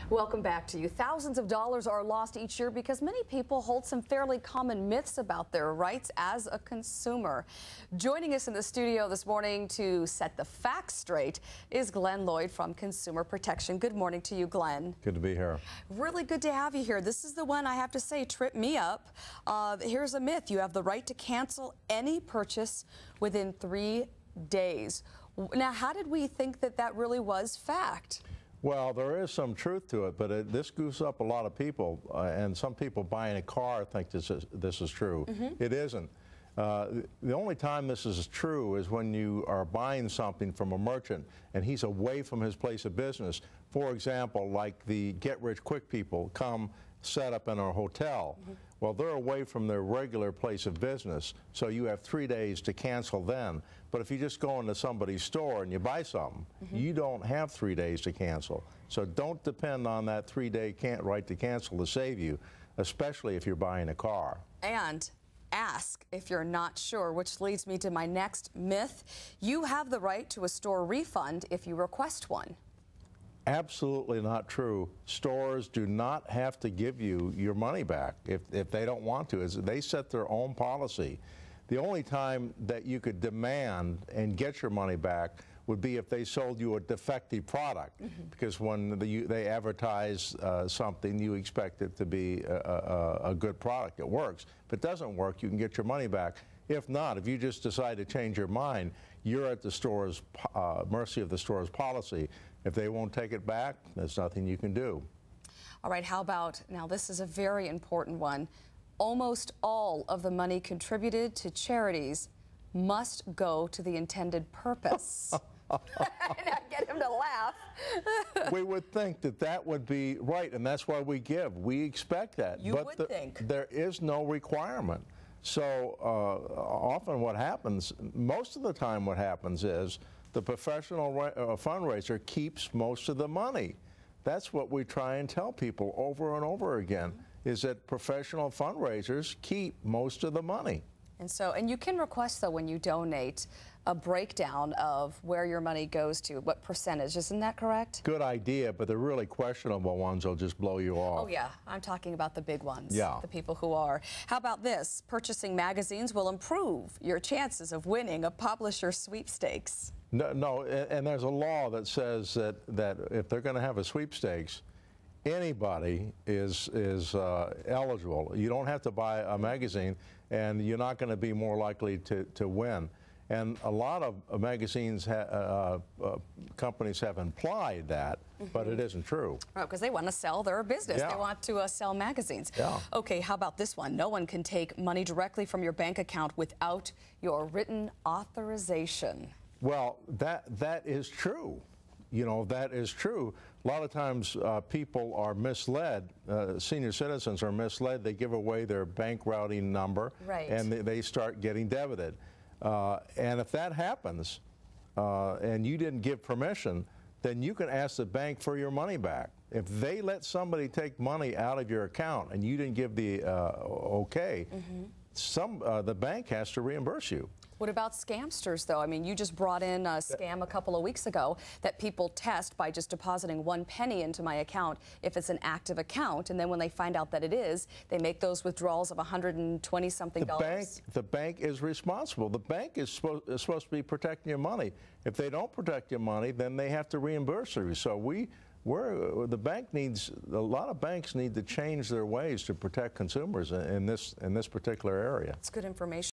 Welcome back to you. Thousands of dollars are lost each year because many people hold some fairly common myths about their rights as a consumer. Joining us in the studio this morning to set the facts straight is Glenn Lloyd from Consumer Protection. Good morning to you, Glenn. Good to be here. Really good to have you here. This is the one I have to say tripped me up. Here's a myth. You have the right to cancel any purchase within 3 days. Now, how did we think that that really was fact? Well, there is some truth to it, but this goose up a lot of people, and some people buying a car think this is true. It isn't. The only time this is true is when you are buying something from a merchant and he's away from his place of business. For example, like the get-rich-quick people come set up in a hotel. Well, they're away from their regular place of business, so you have 3 days to cancel then. But if you just go into somebody's store and you buy something, you don't have 3 days to cancel. So don't depend on that 3-day right to cancel to save you, especially if you're buying a car. And ask if you're not sure, which leads me to my next myth. You have the right to a store refund if you request one. Absolutely not true. Stores do not have to give you your money back if they don't want to. They set their own policy. The only time that you could demand and get your money back would be if they sold you a defective product, because when they advertise something, you expect it to be a good product. It works. If it doesn't work, you can get your money back. If not, if you just decide to change your mind, you're at the store's mercy of the store's policy. If they won't take it back, there's nothing you can do. All right, how about, now this is a very important one. Almost all of the money contributed to charities must go to the intended purpose. And I get him to laugh. We would think that that would be right, and that's why we give. We expect that. You would think. There is no requirement. So often what happens, most of the time what happens is the professional fundraiser keeps most of the money. That's what we try and tell people over and over again, is that professional fundraisers keep most of the money. And you can request, though, when you donate, a breakdown of where your money goes to, what percentage. Isn't that correct? Good idea, but the really questionable ones will just blow you off. Oh, yeah. I'm talking about the big ones. Yeah. The people who are. How about this? Purchasing magazines will improve your chances of winning a publisher sweepstakes. No, and there's a law that says that if they're going to have a sweepstakes, anybody is eligible. You don't have to buy a magazine, and you're not going to be more likely to win. And a lot of magazines, companies have implied that, but it isn't true. Right, because they want to sell their business. Yeah. They want to sell magazines. Yeah. Okay, how about this one? No one can take money directly from your bank account without your written authorization. Well, that is true. You know, that is true. A lot of times people are misled. Senior citizens are misled. They give away their bank routing number, right, and they start getting debited. And if that happens and you didn't give permission, then you can ask the bank for your money back. If they let somebody take money out of your account and you didn't give the okay, the bank has to reimburse you. What about scamsters, though? I mean, you just brought in a scam a couple of weeks ago that people test by just depositing 1 penny into my account if it's an active account, and then when they find out that it is, they make those withdrawals of $120-something. The bank is responsible. The bank is supposed to be protecting your money. If they don't protect your money, then they have to reimburse you. So the bank needs, a lot of banks need to change their ways to protect consumers in this particular area. It's good information.